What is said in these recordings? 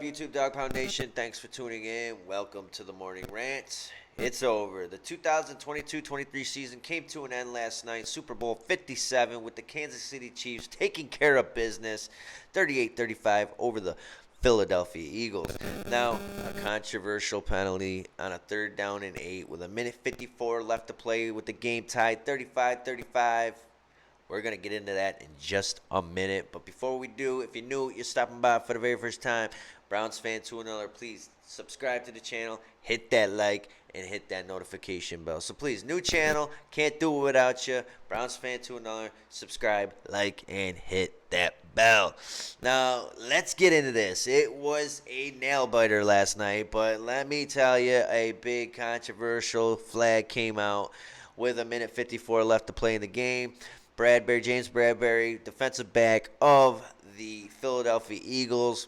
YouTube Dog Pound Nation? Thanks for tuning in. Welcome to the Morning Rant. It's over. The 2022-23 season came to an end last night. Super Bowl 57 with the Kansas City Chiefs taking care of business 38-35 over the Philadelphia Eagles. Now, a controversial penalty on a 3rd down and 8 with a minute 54 left to play with the game tied 35-35. We're going to get into that in just a minute. But before we do, if you're new, you're stopping by for the very first time, Browns fan to another, please subscribe to the channel, hit that like, and hit that notification bell. So please, new channel, can't do it without you. Browns fan to another, subscribe, like, and hit that bell. Now, let's get into this. It was a nail-biter last night, but let me tell you, a big controversial flag came out with a minute 54 left to play in the game. James Bradbury, defensive back of the Philadelphia Eagles,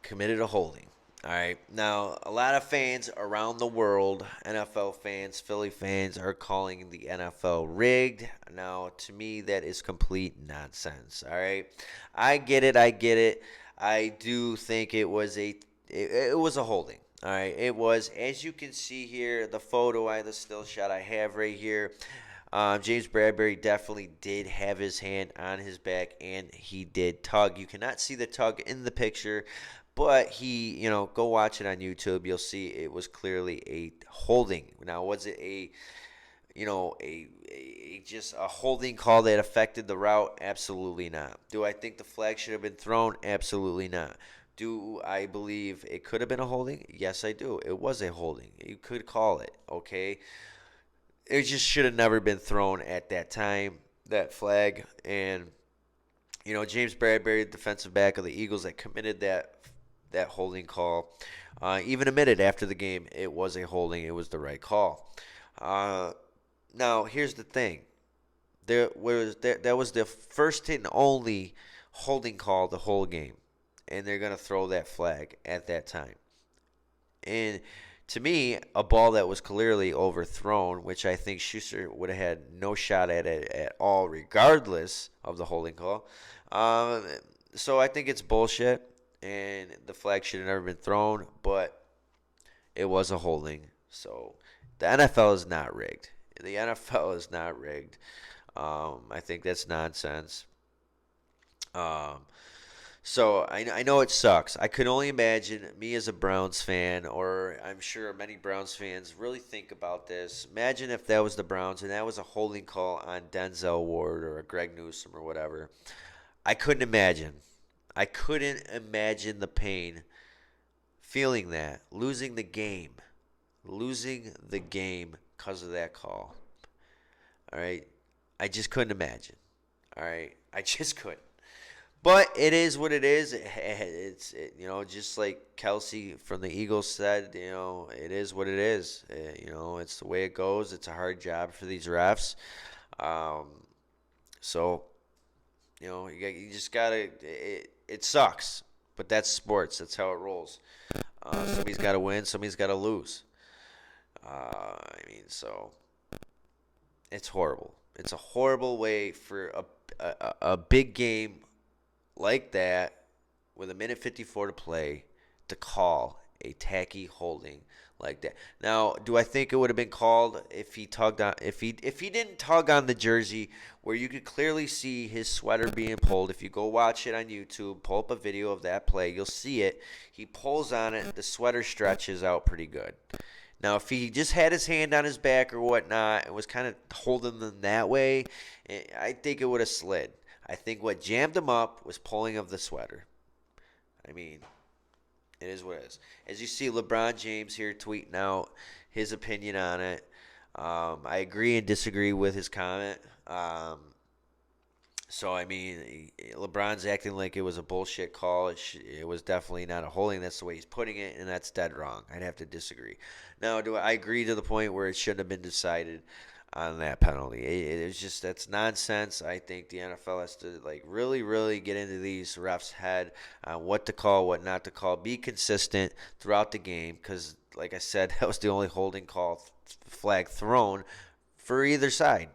committed a holding. All right. Now, a lot of fans around the world, NFL fans, Philly fans, are calling the NFL rigged. Now, to me, that is complete nonsense. All right. I get it. I do think it was a holding. All right. It was, as you can see here, the photo, the still shot I have right here. James Bradbury definitely did have his hand on his back, and he did tug. You cannot see the tug in the picture, but he, go watch it on YouTube. You'll see it was clearly a holding. Now, was it just a holding call that affected the route? Absolutely not. Do I think the flag should have been thrown? Absolutely not. Do I believe it could have been a holding? Yes, I do. It was a holding. You could call it, okay? It just should have never been thrown at that time, that flag. And, James Bradbury, defensive back of the Eagles that committed that holding call, even admitted after the game it was a holding. It was the right call. Now, here's the thing. That was the first and only holding call the whole game. And they're going to throw that flag at that time. And to me, a ball that was clearly overthrown, which I think Schuster would have had no shot at it at all, regardless of the holding call. So I think it's bullshit, and the flag should have never been thrown, but it was a holding. So the NFL is not rigged. The NFL is not rigged. I think that's nonsense. So I know it sucks. I could only imagine me as a Browns fan, or I'm sure many Browns fans really think about this. Imagine if that was the Browns and that was a holding call on Denzel Ward or a Greg Newsome or whatever. I couldn't imagine. I couldn't imagine the pain, feeling that, losing the game because of that call. All right? I just couldn't imagine. All right? I just couldn't. But it is what it is. It's just like Kelsey from the Eagles said, it is what it is. It's the way it goes. It's a hard job for these refs. So, you just got to – it sucks. But that's sports. That's how it rolls. Somebody's got to win. Somebody's got to lose. So it's horrible. It's a horrible way for a big game like that, with a minute 54 to play, to call a tacky holding like that. Now, do I think it would have been called if he tugged on, if he didn't tug on the jersey where you could clearly see his sweater being pulled? If you go watch it on YouTube, pull up a video of that play, you'll see it. He pulls on it, the sweater stretches out pretty good. Now, if he just had his hand on his back or whatnot and was kind of holding them that way, I think it would have slid. I think what jammed him up was pulling of the sweater. It is what it is. As you see, LeBron James here tweeting out his opinion on it. I agree and disagree with his comment. LeBron's acting like it was a bullshit call. It was definitely not a holding. That's the way he's putting it, and that's dead wrong. I'd have to disagree. Now, I agree to the point where it shouldn't have been decided on that penalty. It's just, that's nonsense. I think the NFL has to really, really get into these refs' head on what to call, what not to call. Be consistent throughout the game, because, like I said, that was the only holding call flag thrown for either side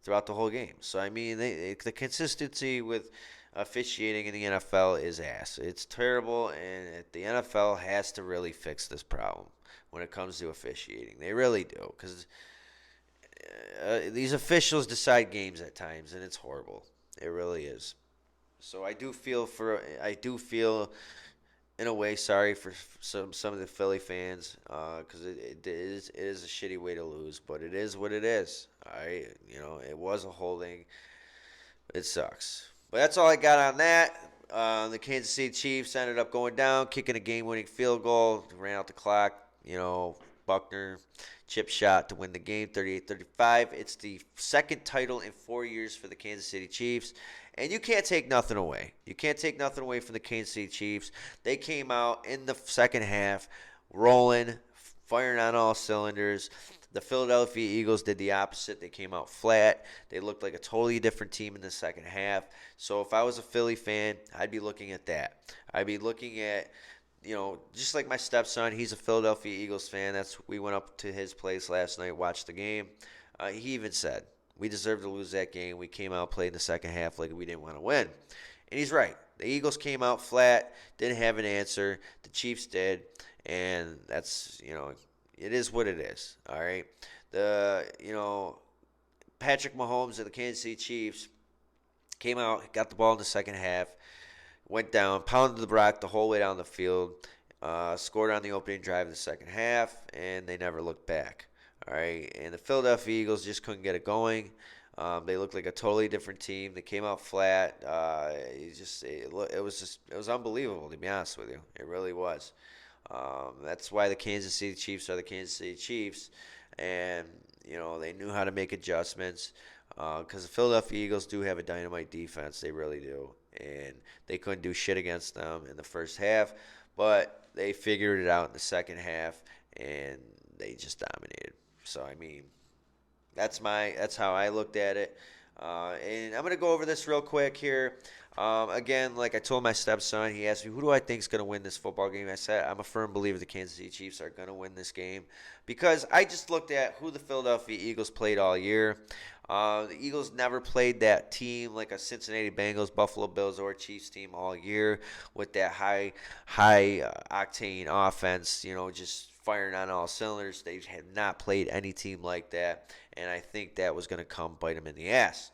throughout the whole game. So the consistency with officiating in the NFL is ass. It's terrible, and the NFL has to really fix this problem when it comes to officiating. They really do, because these officials decide games at times, and it's horrible. It really is. So I do feel in a way sorry for some of the Philly fans because it is a shitty way to lose, but it is what it is. It was a holding. It sucks. But that's all I got on that. The Kansas City Chiefs ended up going down, kicking a game-winning field goal, ran out the clock. Buckner chip shot to win the game, 38-35. It's the second title in 4 years for the Kansas City Chiefs. And you can't take nothing away. You can't take nothing away from the Kansas City Chiefs. They came out in the second half rolling, firing on all cylinders. The Philadelphia Eagles did the opposite. They came out flat. They looked like a totally different team in the second half. So if I was a Philly fan, I'd be looking at that. I'd be looking at, just like my stepson, he's a Philadelphia Eagles fan. We went up to his place last night, watched the game. He even said, we deserved to lose that game. We came out, played in the second half like we didn't want to win. And he's right. The Eagles came out flat, didn't have an answer. The Chiefs did. And that's, it is what it is. All right. Patrick Mahomes of the Kansas City Chiefs came out, got the ball in the second half, went down, pounded the rock the whole way down the field, scored on the opening drive of the second half, and they never looked back. All right. And the Philadelphia Eagles just couldn't get it going. They looked like a totally different team. They came out flat. It was unbelievable, to be honest with you. It really was. That's why the Kansas City Chiefs are the Kansas City Chiefs, and they knew how to make adjustments. Because the Philadelphia Eagles do have a dynamite defense, they really do, and they couldn't do shit against them in the first half, but they figured it out in the second half, and they just dominated. So I mean, that's how I looked at it. And I'm gonna go over this real quick here. Again, like I told my stepson, he asked me, who do I think is going to win this football game? I said, I'm a firm believer the Kansas City Chiefs are going to win this game because I just looked at who the Philadelphia Eagles played all year. The Eagles never played that team like a Cincinnati Bengals, Buffalo Bills, or Chiefs team all year with that high octane offense, just firing on all cylinders. They have not played any team like that, and I think that was going to come bite them in the ass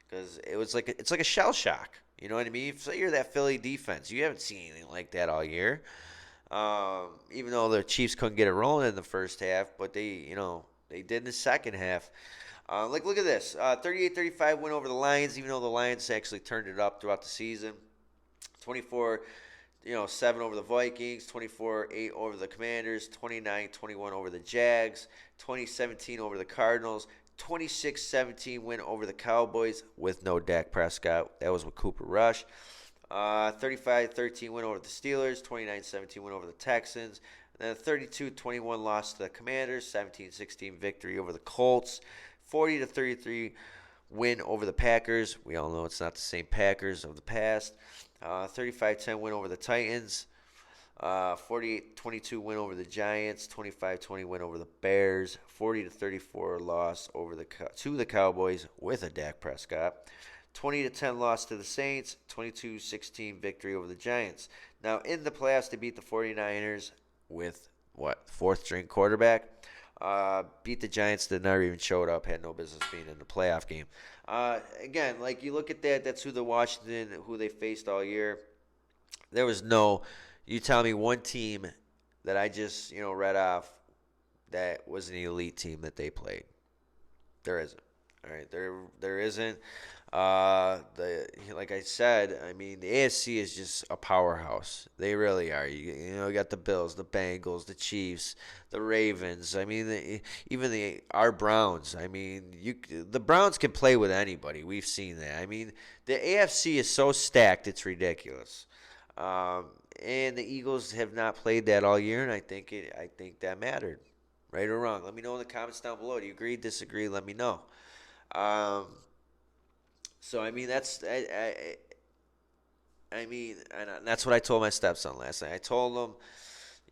because it's like a shell shock. You know what I mean? So you're that Philly defense. You haven't seen anything like that all year. Even though the Chiefs couldn't get it rolling in the first half, but they did in the second half. Look at this. 38-35 win over the Lions, even though the Lions actually turned it up throughout the season. 24-7 over the Vikings, 24-8 over the Commanders, 29-21 over the Jags, 20-17 over the Cardinals, 26-17 win over the Cowboys with no Dak Prescott. That was with Cooper Rush. 35-13 win over the Steelers, 29-17 win over the Texans, and then a 32-21 loss to the Commanders, 17-16 victory over the Colts, 40-33 win over the Packers. We all know it's not the same Packers of the past. 35-10 win over the Titans. 48-22 win over the Giants, 25-20 win over the Bears, 40-34 loss to the Cowboys with a Dak Prescott, 20-10 loss to the Saints, 22-16 victory over the Giants. Now in the playoffs, they beat the 49ers with fourth string quarterback. Beat the Giants that never even showed up, had no business being in the playoff game. Again, like you look at that's who who they faced all year. There was you tell me one team that I just, read off that was an elite team that they played. There isn't. All right, there isn't. Like I said, I mean the AFC is just a powerhouse. They really are. You got the Bills, the Bengals, the Chiefs, the Ravens. I mean, even our Browns. I mean, the Browns can play with anybody. We've seen that. I mean, the AFC is so stacked, it's ridiculous. And the Eagles have not played that all year, and I think that mattered, right or wrong. Let me know in the comments down below. Do you agree, disagree? Let me know. So I mean that's what I told my stepson last night. I told him,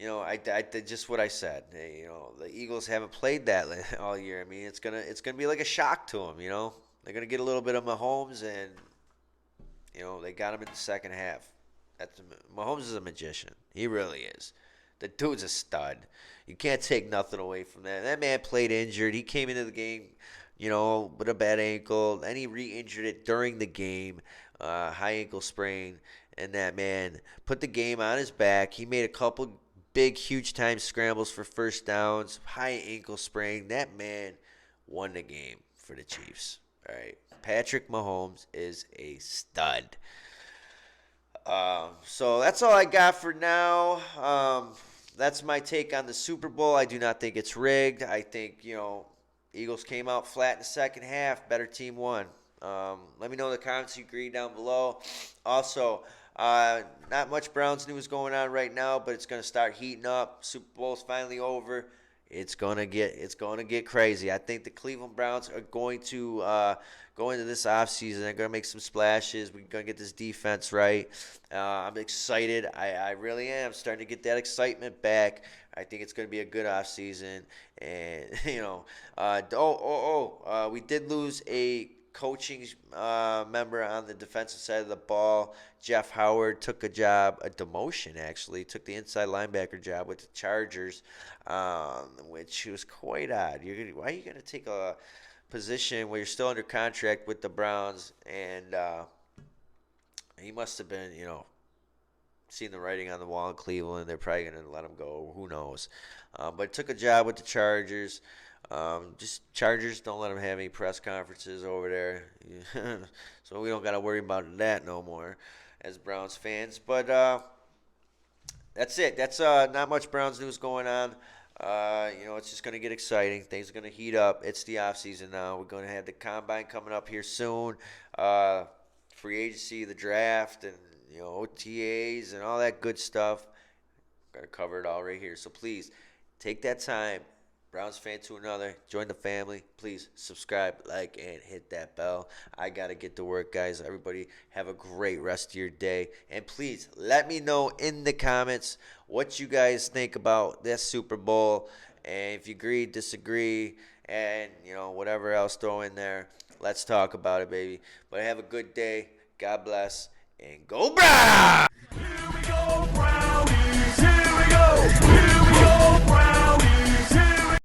I did just what I said. The Eagles haven't played that all year. I mean, it's gonna be like a shock to them. They're gonna get a little bit of Mahomes, and They got him in the second half. That's Mahomes is a magician. He really is. The dude's a stud. You can't take nothing away from that. That man played injured. He came into the game, with a bad ankle. Then he re-injured it during the game, high ankle sprain. And that man put the game on his back. He made a couple big, huge time scrambles for first downs. High ankle sprain. That man won the game for the Chiefs. All right. Patrick Mahomes is a stud. So that's all I got for now. That's my take on the Super Bowl. I do not think it's rigged. I think, Eagles came out flat in the second half. Better team won. Let me know in the comments you agree down below. Also, not much Browns news going on right now, but it's going to start heating up. Super Bowl's finally over. It's gonna get crazy. I think the Cleveland Browns are going to go into this offseason. They're gonna make some splashes. We're gonna get this defense right. I'm excited. I really am starting to get that excitement back. I think it's gonna be a good offseason. And we did lose a coaching member on the defensive side of the ball. Jeff Howard took a demotion actually, took the inside linebacker job with the Chargers, which was quite odd. Why are you gonna take a position where you're still under contract with the Browns? And he must have been, seen the writing on the wall in Cleveland. They're probably gonna let him go. Who knows? But took a job with the Chargers. Just Chargers don't let them have any press conferences over there, so we don't got to worry about that no more as Browns fans. But that's it. That's not much Browns news going on. It's just going to get exciting. Things are going to heat up. It's the off season now. We're going to have the combine coming up here soon. Free agency, the draft, and OTAs and all that good stuff. Got to cover it all right here. So please take that time. Browns fan to another, join the family. Please subscribe, like, and hit that bell. I got to get to work, guys. Everybody have a great rest of your day. And please let me know in the comments what you guys think about this Super Bowl. And if you agree, disagree, and, whatever else throw in there, let's talk about it, baby. But have a good day. God bless. And go Browns!